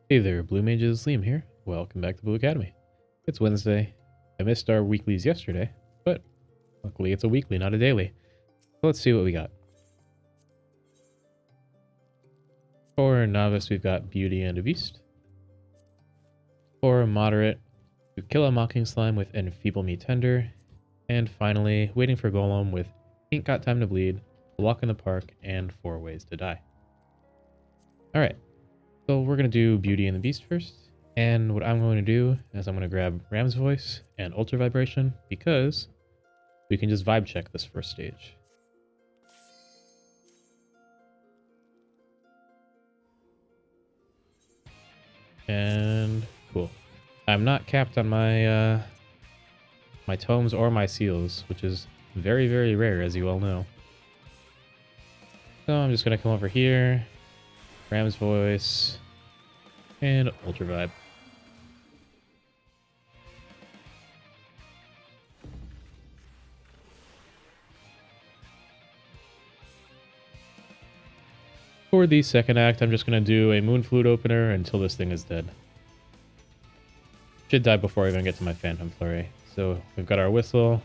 Hey there, Blue Mages, Liam here. Welcome back to Blue Academy. It's Wednesday. I missed our weeklies yesterday, but luckily it's a weekly, not a daily. So let's see what we got. For Novice, we've got Beauty and a Beast. For Moderate, we kill a Mockingslime with Enfeeble Me Tender. And finally, waiting for Golem with Ain't Got Time to Bleed, A Walk in the Park, and 4 Ways to Die. Alright, so we're going to do Beauty and the Beast first. And what I'm going to do is I'm going to grab Ram's Voice and Ultravibration because we can just vibe check this first stage. And cool. I'm not capped on my my tomes or my seals, which is very, very rare, as you all know. So I'm just going to come over here, Ram's Voice, and Ultra Vibe. For the second act, I'm just going to do a Moon Flute opener until this thing is dead. Should die before I even get to my Phantom Flurry. So we've got our Whistle,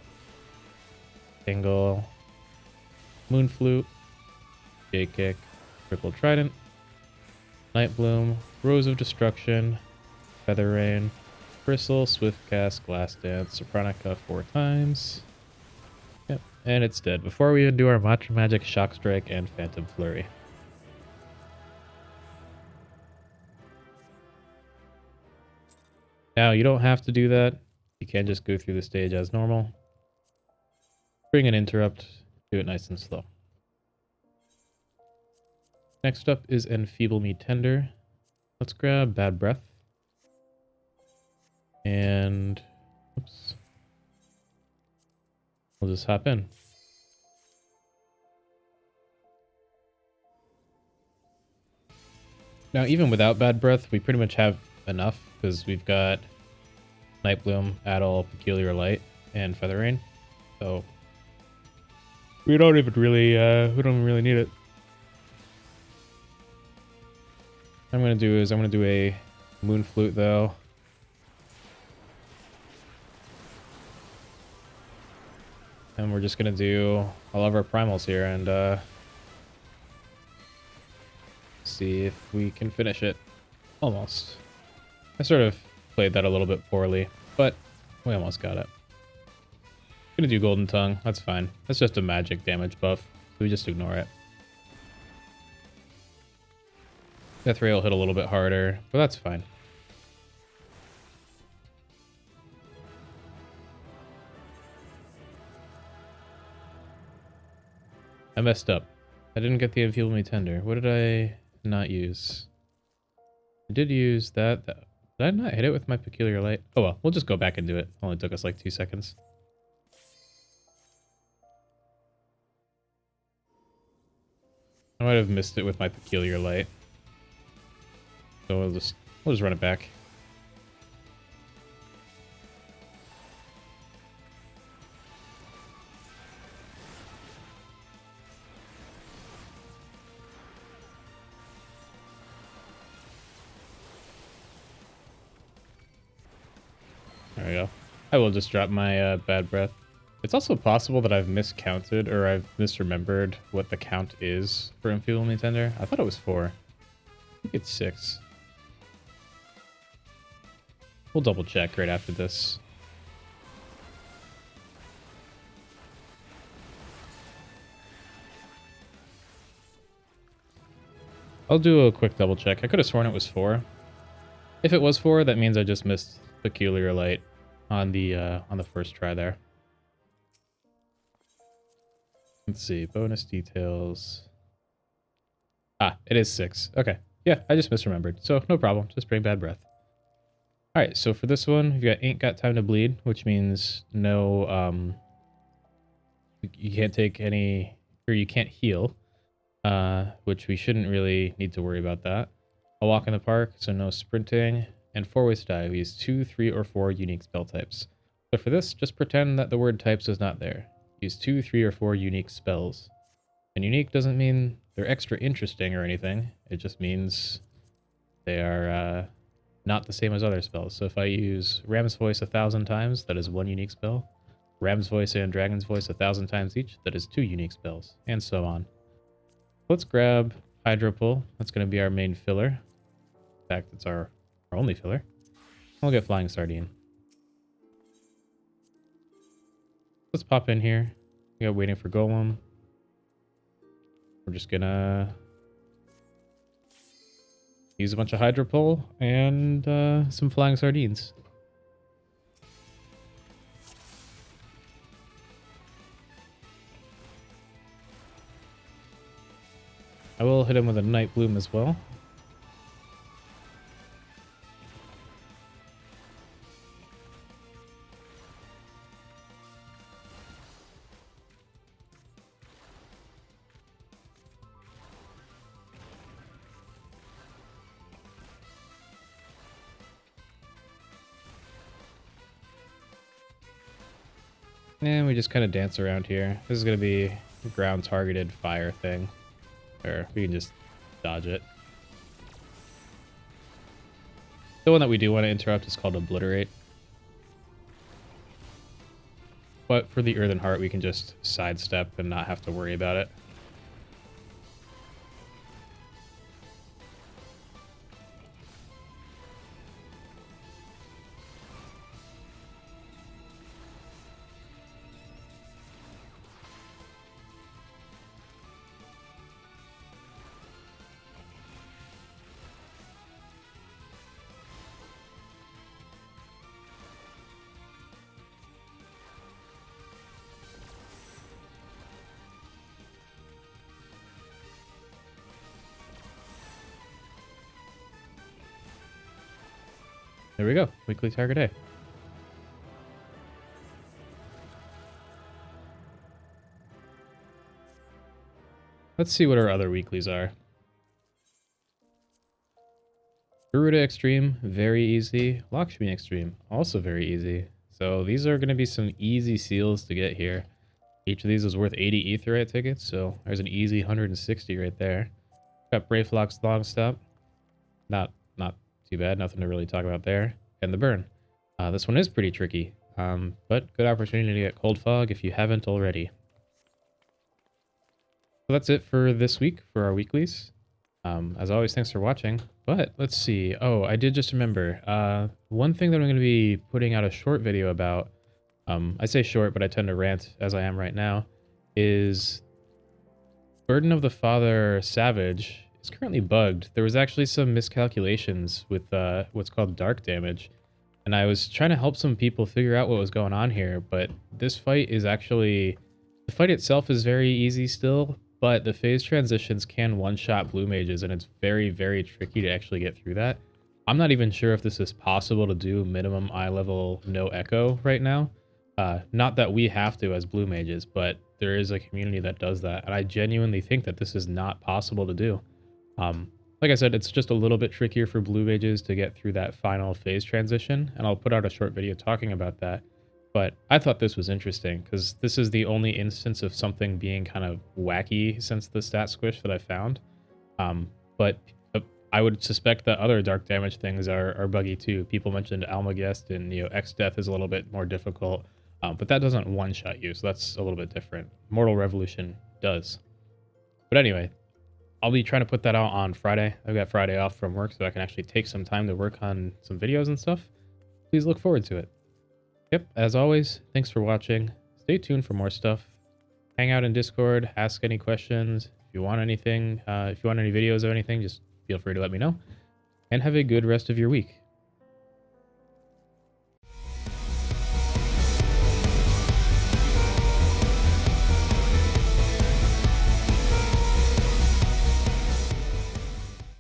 Tingle, Moon Flute, J-Kick, Triple Trident, Night Bloom, Rose of Destruction, Feather Rain, Bristle, Swift Cast, Glass Dance, Sopranica 4 times. Yep, and it's dead before we even do our Mantra Magic, Shock Strike, and Phantom Flurry. Now, you don't have to do that. You can just go through the stage as normal. Bring an interrupt, do it nice and slow. Next up is Enfeeble Me Tender. Let's grab Bad Breath. And oops. We'll just hop in. Now, even without Bad Breath, we pretty much have enough because we've got Night Bloom, Addle, Peculiar Light, and Feather Rain. So we don't even really need it. What I'm gonna do is I'm gonna do a Moon Flute though. And we're just gonna do all of our primals here and see if we can finish it. Almost. I sort of played that a little bit poorly, but we almost got it. Gonna do Golden Tongue, that's fine. That's just a magic damage buff, so we just ignore it. Death Ray will hit a little bit harder, but that's fine. I messed up. I didn't get the Infield Me Tender. What did I not use? I did use that. Did I not hit it with my Peculiar Light? Oh well, we'll just go back and do it. Only took us like 2 seconds. I might have missed it with my Peculiar Light. So we'll just run it back. There we go. I will just drop my Bad Breath. It's also possible that I've miscounted or I've misremembered what the count is for Enfeeble Me Tender. I thought it was 4. I think it's 6. We'll double check right after this. I'll do a quick double check. I could have sworn it was 4. If it was 4, that means I just missed Peculiar Light on the first try there. Let's see, bonus details. Ah, it is 6. Okay. Yeah, I just misremembered. So no problem. Just bring Bad Breath. Alright, so for this one, we've got Ain't Got Time to Bleed, which means no, you can't take any, or you can't heal, which we shouldn't really need to worry about that. A Walk in the Park, so no sprinting, and 4 Ways to Die. We use 2, 3, or 4 unique spell types. So for this, just pretend that the word types is not there. Use 2, 3, or 4 unique spells. And unique doesn't mean they're extra interesting or anything. It just means they are not the same as other spells. So if I use Ram's Voice 1,000 times, that is 1 unique spell. Ram's Voice and Dragon's Voice 1,000 times each, that is 2 unique spells, and so on. Let's grab Hydro Pull. That's going to be our main filler. In fact, it's our only filler. We'll get Flying Sardine. Let's pop in here. We got waiting for Golem. We're just gonna use a bunch of Hydro Pull and some Flying Sardines. I will hit him with a Night Bloom as well. And we just kind of dance around here. This is going to be a ground targeted fire thing. Or we can just dodge it. The one that we do want to interrupt is called Obliterate. But for the Earthen Heart, we can just sidestep and not have to worry about it. There we go. Weekly target A. Let's see what our other weeklies are. Garuda Extreme, very easy. Lakshmi Extreme, also very easy. So these are going to be some easy seals to get here. Each of these is worth 80 Aetherite tickets, so there's an easy 160 right there. Got Brave Flock's Long Stop. Not too bad, nothing to really talk about there. And the Burn. This one is pretty tricky, but good opportunity to get Cold Fog if you haven't already. So that's it for this week for our weeklies. As always, thanks for watching. But let's see. Oh, I did just remember. One thing that I'm going to be putting out a short video about, I say short, but I tend to rant as I am right now, is Burden of the Father Savage is currently bugged. There was actually some miscalculations with what's called dark damage, and I was trying to help some people figure out what was going on here, but this fight is actually... The fight itself is very easy still, but the phase transitions can one-shot blue mages, and it's very, very tricky to actually get through that. I'm not even sure if this is possible to do minimum eye level no echo right now. Not that we have to as blue mages, but there is a community that does that, and I genuinely think that this is not possible to do. Like I said, it's just a little bit trickier for blue mages to get through that final phase transition, and I'll put out a short video talking about that. But I thought this was interesting because this is the only instance of something being kind of wacky since the stat squish that I found. But I would suspect that other dark damage things are buggy too. People mentioned Almagest, and X Death is a little bit more difficult, but that doesn't one-shot you, so that's a little bit different. Mortal Revolution does. But anyway, I'll be trying to put that out on Friday. I've got Friday off from work, so I can actually take some time to work on some videos and stuff. Please look forward to it. Yep, as always, thanks for watching. Stay tuned for more stuff. Hang out in Discord, ask any questions. If you want anything, if you want any videos or anything, just feel free to let me know. And have a good rest of your week.